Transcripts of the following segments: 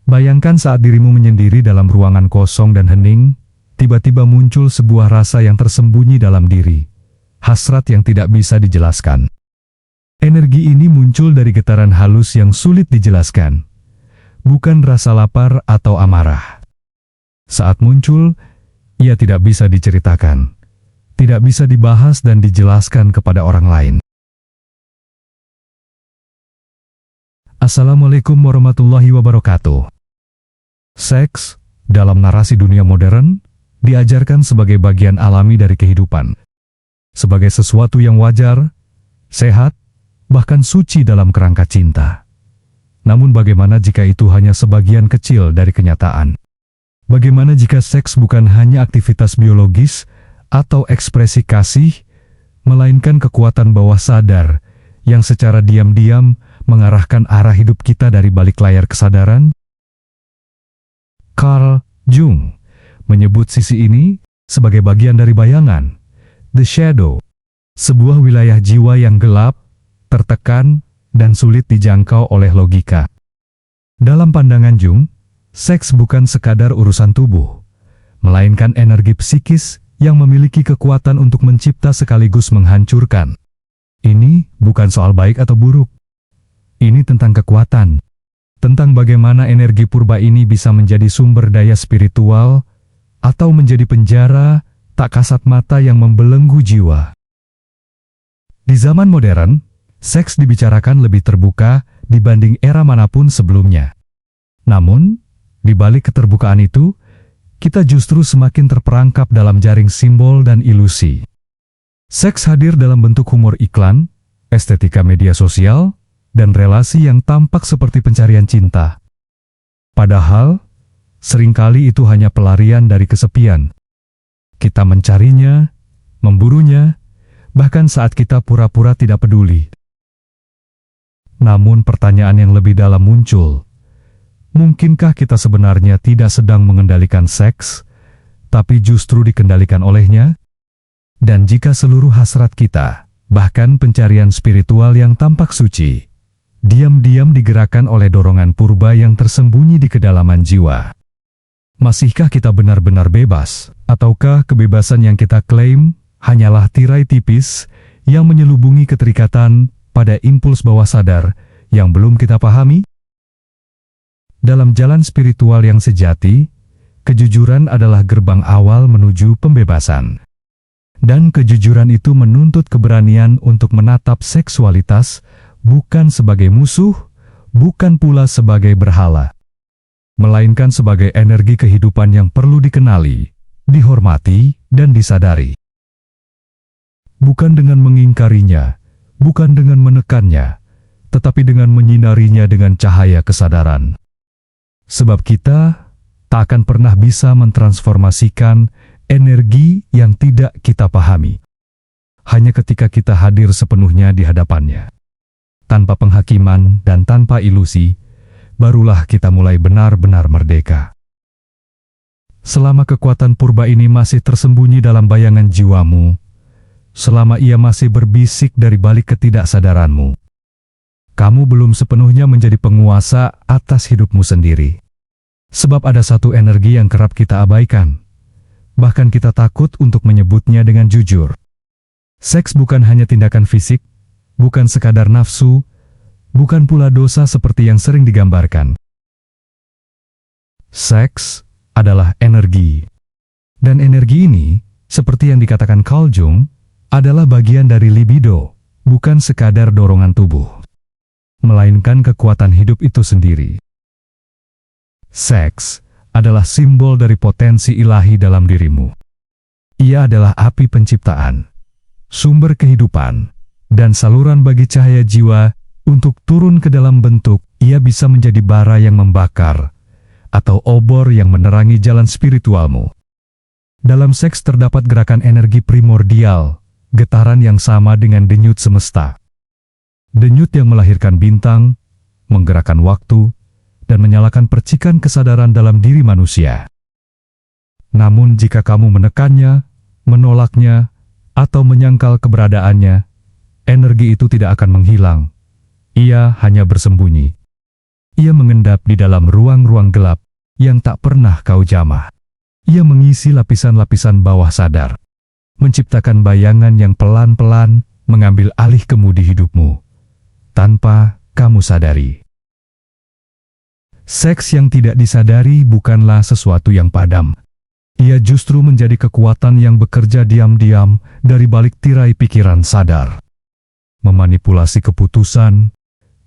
Bayangkan saat dirimu menyendiri dalam ruangan kosong dan hening, tiba-tiba muncul sebuah rasa yang tersembunyi dalam diri, hasrat yang tidak bisa dijelaskan. Energi ini muncul dari getaran halus yang sulit dijelaskan, bukan rasa lapar atau amarah. Saat muncul, ia tidak bisa diceritakan, tidak bisa dibahas dan dijelaskan kepada orang lain. Assalamualaikum warahmatullahi wabarakatuh. Seks, dalam narasi dunia modern, diajarkan sebagai bagian alami dari kehidupan. Sebagai sesuatu yang wajar, sehat, bahkan suci dalam kerangka cinta. Namun bagaimana jika itu hanya sebagian kecil dari kenyataan? Bagaimana jika seks bukan hanya aktivitas biologis atau ekspresi kasih, melainkan kekuatan bawah sadar yang secara diam-diam mengarahkan arah hidup kita dari balik layar kesadaran? Carl Jung menyebut sisi ini sebagai bagian dari bayangan, the shadow, sebuah wilayah jiwa yang gelap, tertekan, dan sulit dijangkau oleh logika. Dalam pandangan Jung, seks bukan sekadar urusan tubuh, melainkan energi psikis yang memiliki kekuatan untuk mencipta sekaligus menghancurkan. Ini bukan soal baik atau buruk. Ini tentang kekuatan. Tentang bagaimana energi purba ini bisa menjadi sumber daya spiritual atau menjadi penjara tak kasat mata yang membelenggu jiwa. Di zaman modern, seks dibicarakan lebih terbuka dibanding era manapun sebelumnya. Namun, di balik keterbukaan itu, kita justru semakin terperangkap dalam jaring simbol dan ilusi. Seks hadir dalam bentuk humor iklan, estetika media sosial, dan relasi yang tampak seperti pencarian cinta. Padahal, seringkali itu hanya pelarian dari kesepian. Kita mencarinya, memburunya, bahkan saat kita pura-pura tidak peduli. Namun pertanyaan yang lebih dalam muncul. Mungkinkah kita sebenarnya tidak sedang mengendalikan seks, tapi justru dikendalikan olehnya? Dan jika seluruh hasrat kita, bahkan pencarian spiritual yang tampak suci, diam-diam digerakkan oleh dorongan purba yang tersembunyi di kedalaman jiwa. Masihkah kita benar-benar bebas? Ataukah kebebasan yang kita klaim hanyalah tirai tipis yang menyelubungi keterikatan pada impuls bawah sadar yang belum kita pahami? Dalam jalan spiritual yang sejati, kejujuran adalah gerbang awal menuju pembebasan. Dan kejujuran itu menuntut keberanian untuk menatap seksualitas bukan sebagai musuh, bukan pula sebagai berhala, melainkan sebagai energi kehidupan yang perlu dikenali, dihormati, dan disadari. Bukan dengan mengingkarinya, bukan dengan menekannya, tetapi dengan menyinarinya dengan cahaya kesadaran. Sebab kita tak akan pernah bisa mentransformasikan energi yang tidak kita pahami, hanya ketika kita hadir sepenuhnya di hadapannya. Tanpa penghakiman dan tanpa ilusi, barulah kita mulai benar-benar merdeka. Selama kekuatan purba ini masih tersembunyi dalam bayangan jiwamu, selama ia masih berbisik dari balik ketidaksadaranmu, kamu belum sepenuhnya menjadi penguasa atas hidupmu sendiri. Sebab ada satu energi yang kerap kita abaikan, bahkan kita takut untuk menyebutnya dengan jujur. Seks bukan hanya tindakan fisik, bukan sekadar nafsu, bukan pula dosa seperti yang sering digambarkan. Seks adalah energi. Dan energi ini, seperti yang dikatakan Carl Jung, adalah bagian dari libido, bukan sekadar dorongan tubuh, melainkan kekuatan hidup itu sendiri. Seks adalah simbol dari potensi ilahi dalam dirimu. Ia adalah api penciptaan, sumber kehidupan, dan saluran bagi cahaya jiwa untuk turun ke dalam bentuk. Ia bisa menjadi bara yang membakar, atau obor yang menerangi jalan spiritualmu. Dalam seks terdapat gerakan energi primordial, getaran yang sama dengan denyut semesta. Denyut yang melahirkan bintang, menggerakkan waktu, dan menyalakan percikan kesadaran dalam diri manusia. Namun jika kamu menekannya, menolaknya, atau menyangkal keberadaannya, energi itu tidak akan menghilang. Ia hanya bersembunyi. Ia mengendap di dalam ruang-ruang gelap yang tak pernah kau jamah. Ia mengisi lapisan-lapisan bawah sadar, menciptakan bayangan yang pelan-pelan mengambil alih kemudi hidupmu, tanpa kamu sadari. Seks yang tidak disadari bukanlah sesuatu yang padam. Ia justru menjadi kekuatan yang bekerja diam-diam dari balik tirai pikiran sadar. Memanipulasi keputusan,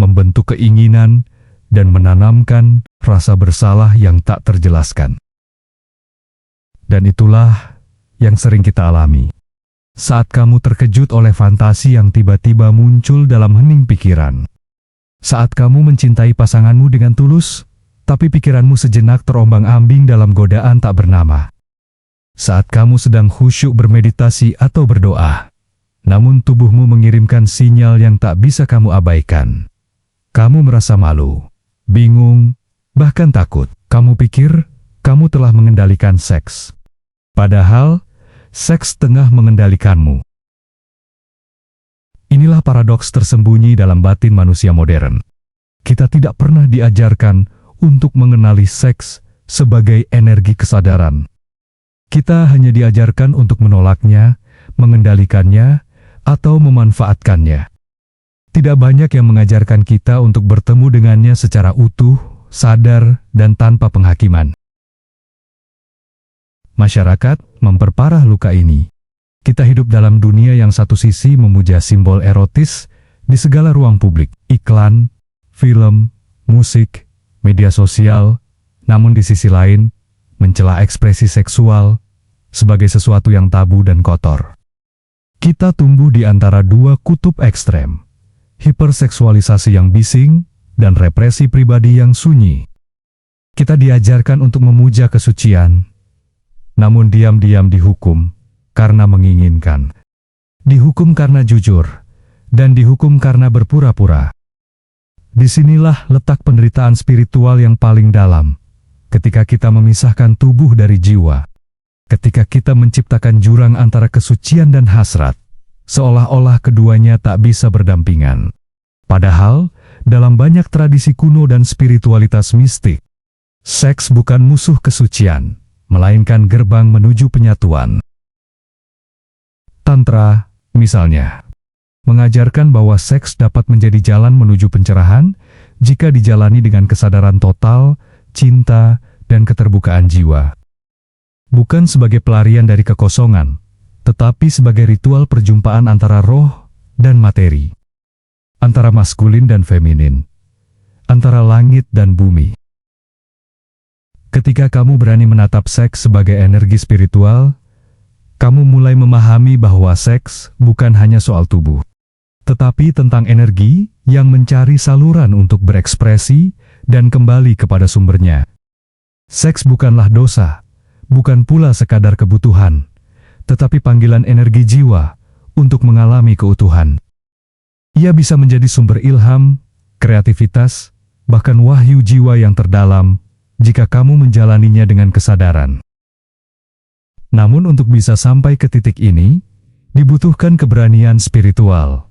membentuk keinginan, dan menanamkan rasa bersalah yang tak terjelaskan. Dan itulah yang sering kita alami. Saat kamu terkejut oleh fantasi yang tiba-tiba muncul dalam hening pikiran. Saat kamu mencintai pasanganmu dengan tulus, tapi pikiranmu sejenak terombang-ambing dalam godaan tak bernama. Saat kamu sedang khusyuk bermeditasi atau berdoa, namun tubuhmu mengirimkan sinyal yang tak bisa kamu abaikan. Kamu merasa malu, bingung, bahkan takut. Kamu pikir kamu telah mengendalikan seks. Padahal, seks tengah mengendalikanmu. Inilah paradoks tersembunyi dalam batin manusia modern. Kita tidak pernah diajarkan untuk mengenali seks sebagai energi kesadaran. Kita hanya diajarkan untuk menolaknya, mengendalikannya, atau memanfaatkannya. Tidak banyak yang mengajarkan kita untuk bertemu dengannya secara utuh, sadar, dan tanpa penghakiman. Masyarakat memperparah luka ini. Kita hidup dalam dunia yang satu sisi memuja simbol erotis di segala ruang publik, iklan, film, musik, media sosial, namun di sisi lain, mencela ekspresi seksual sebagai sesuatu yang tabu dan kotor. Kita tumbuh di antara dua kutub ekstrem, hiperseksualisasi yang bising dan represi pribadi yang sunyi. Kita diajarkan untuk memuja kesucian, namun diam-diam dihukum karena menginginkan, dihukum karena jujur, dan dihukum karena berpura-pura. Disinilah letak penderitaan spiritual yang paling dalam, ketika kita memisahkan tubuh dari jiwa, ketika kita menciptakan jurang antara kesucian dan hasrat, seolah-olah keduanya tak bisa berdampingan. Padahal, dalam banyak tradisi kuno dan spiritualitas mistik, seks bukan musuh kesucian, melainkan gerbang menuju penyatuan. Tantra, misalnya, mengajarkan bahwa seks dapat menjadi jalan menuju pencerahan jika dijalani dengan kesadaran total, cinta, dan keterbukaan jiwa. Bukan sebagai pelarian dari kekosongan, tetapi sebagai ritual perjumpaan antara roh dan materi, antara maskulin dan feminin, antara langit dan bumi. Ketika kamu berani menatap seks sebagai energi spiritual, kamu mulai memahami bahwa seks bukan hanya soal tubuh, tetapi tentang energi yang mencari saluran untuk berekspresi dan kembali kepada sumbernya. Seks bukanlah dosa, bukan pula sekadar kebutuhan, tetapi panggilan energi jiwa untuk mengalami keutuhan. Ia bisa menjadi sumber ilham, kreativitas, bahkan wahyu jiwa yang terdalam jika kamu menjalaninya dengan kesadaran. Namun untuk bisa sampai ke titik ini, dibutuhkan keberanian spiritual.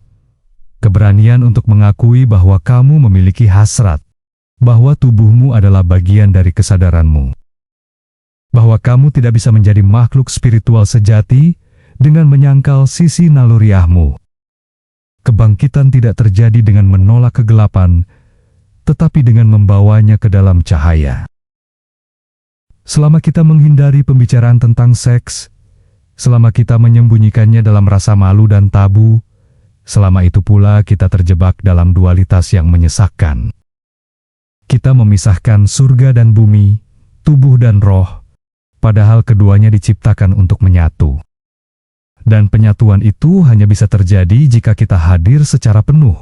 Keberanian untuk mengakui bahwa kamu memiliki hasrat, bahwa tubuhmu adalah bagian dari kesadaranmu, bahwa kamu tidak bisa menjadi makhluk spiritual sejati dengan menyangkal sisi naluriahmu. Kebangkitan tidak terjadi dengan menolak kegelapan, tetapi dengan membawanya ke dalam cahaya. Selama kita menghindari pembicaraan tentang seks, selama kita menyembunyikannya dalam rasa malu dan tabu, selama itu pula kita terjebak dalam dualitas yang menyesakkan. Kita memisahkan surga dan bumi, tubuh dan roh, padahal keduanya diciptakan untuk menyatu. Dan penyatuan itu hanya bisa terjadi jika kita hadir secara penuh,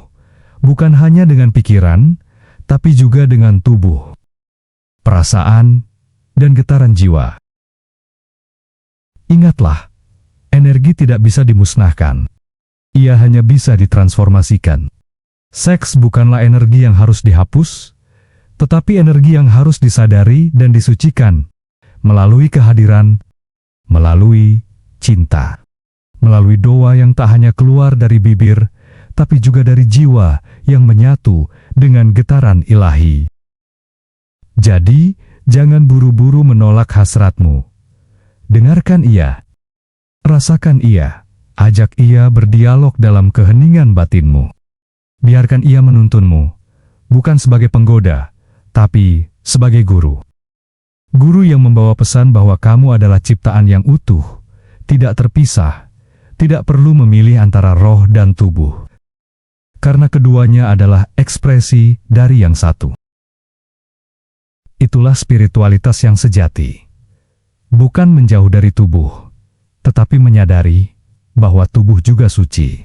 bukan hanya dengan pikiran, tapi juga dengan tubuh, perasaan, dan getaran jiwa. Ingatlah, energi tidak bisa dimusnahkan. Ia hanya bisa ditransformasikan. Seks bukanlah energi yang harus dihapus, tetapi energi yang harus disadari dan disucikan melalui kehadiran, melalui cinta, melalui doa yang tak hanya keluar dari bibir, tapi juga dari jiwa yang menyatu dengan getaran ilahi. Jadi, jangan buru-buru menolak hasratmu. Dengarkan ia, rasakan ia, ajak ia berdialog dalam keheningan batinmu. Biarkan ia menuntunmu, bukan sebagai penggoda, tapi sebagai guru. Guru yang membawa pesan bahwa kamu adalah ciptaan yang utuh, tidak terpisah, tidak perlu memilih antara roh dan tubuh. Karena keduanya adalah ekspresi dari yang satu. Itulah spiritualitas yang sejati. Bukan menjauh dari tubuh, tetapi menyadari bahwa tubuh juga suci.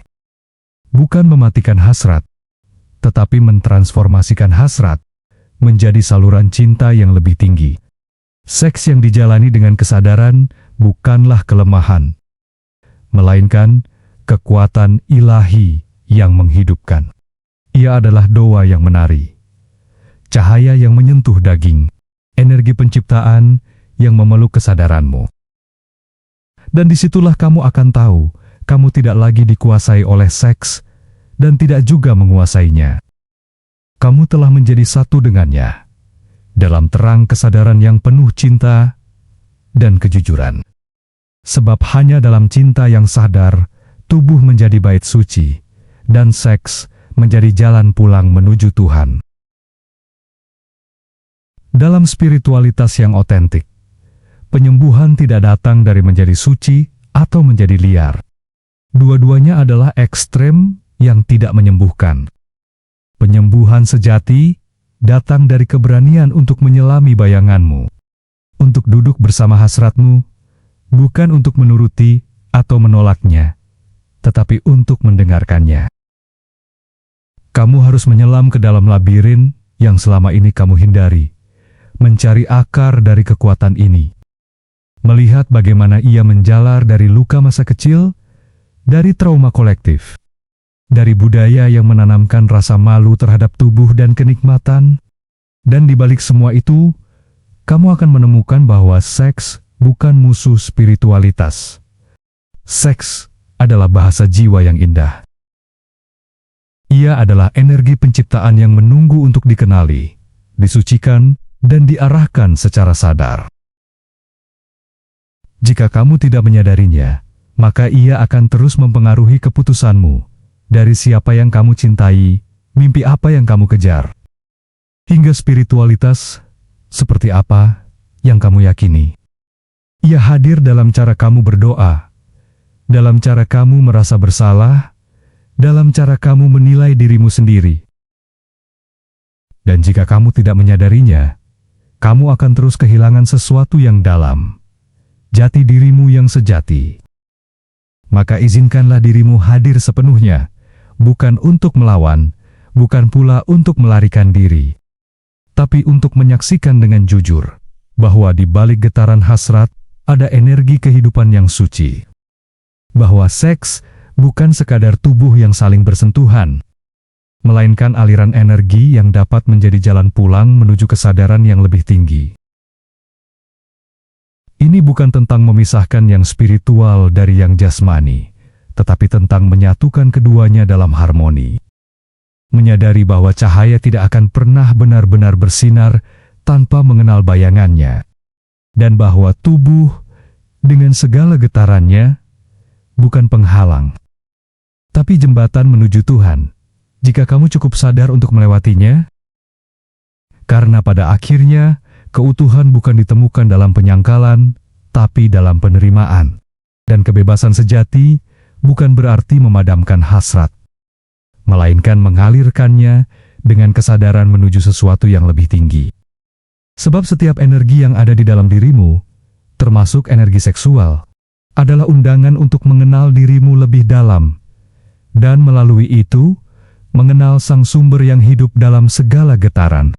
Bukan mematikan hasrat, tetapi mentransformasikan hasrat menjadi saluran cinta yang lebih tinggi. Seks yang dijalani dengan kesadaran bukanlah kelemahan, melainkan kekuatan ilahi yang menghidupkan. Ia adalah doa yang menari, cahaya yang menyentuh daging, energi penciptaan yang memeluk kesadaranmu. Dan disitulah kamu akan tahu, kamu tidak lagi dikuasai oleh seks dan tidak juga menguasainya. Kamu telah menjadi satu dengannya, dalam terang kesadaran yang penuh cinta dan kejujuran. Sebab hanya dalam cinta yang sadar, tubuh menjadi bait suci, dan seks menjadi jalan pulang menuju Tuhan. Dalam spiritualitas yang otentik, penyembuhan tidak datang dari menjadi suci atau menjadi liar. Dua-duanya adalah ekstrem yang tidak menyembuhkan. Penyembuhan sejati datang dari keberanian untuk menyelami bayanganmu, untuk duduk bersama hasratmu, bukan untuk menuruti atau menolaknya, tetapi untuk mendengarkannya. Kamu harus menyelam ke dalam labirin yang selama ini kamu hindari, mencari akar dari kekuatan ini, melihat bagaimana ia menjalar dari luka masa kecil, dari trauma kolektif, dari budaya yang menanamkan rasa malu terhadap tubuh dan kenikmatan, dan di balik semua itu, kamu akan menemukan bahwa seks bukan musuh spiritualitas. Seks adalah bahasa jiwa yang indah. Ia adalah energi penciptaan yang menunggu untuk dikenali, disucikan, dan diarahkan secara sadar. Jika kamu tidak menyadarinya, maka ia akan terus mempengaruhi keputusanmu, dari siapa yang kamu cintai, mimpi apa yang kamu kejar, hingga spiritualitas seperti apa yang kamu yakini. Ia hadir dalam cara kamu berdoa, dalam cara kamu merasa bersalah, dalam cara kamu menilai dirimu sendiri. Dan jika kamu tidak menyadarinya, kamu akan terus kehilangan sesuatu yang dalam, jati dirimu yang sejati. Maka izinkanlah dirimu hadir sepenuhnya, bukan untuk melawan, bukan pula untuk melarikan diri, tapi untuk menyaksikan dengan jujur bahwa di balik getaran hasrat ada energi kehidupan yang suci. Bahwa seks bukan sekadar tubuh yang saling bersentuhan, melainkan aliran energi yang dapat menjadi jalan pulang menuju kesadaran yang lebih tinggi. Ini bukan tentang memisahkan yang spiritual dari yang jasmani, tetapi tentang menyatukan keduanya dalam harmoni. Menyadari bahwa cahaya tidak akan pernah benar-benar bersinar tanpa mengenal bayangannya, dan bahwa tubuh dengan segala getarannya bukan penghalang, tapi jembatan menuju Tuhan, jika kamu cukup sadar untuk melewatinya. Karena pada akhirnya, keutuhan bukan ditemukan dalam penyangkalan, tapi dalam penerimaan. Dan kebebasan sejati bukan berarti memadamkan hasrat, melainkan mengalirkannya dengan kesadaran menuju sesuatu yang lebih tinggi. Sebab setiap energi yang ada di dalam dirimu, termasuk energi seksual, adalah undangan untuk mengenal dirimu lebih dalam, dan melalui itu, mengenal sang sumber yang hidup dalam segala getaran.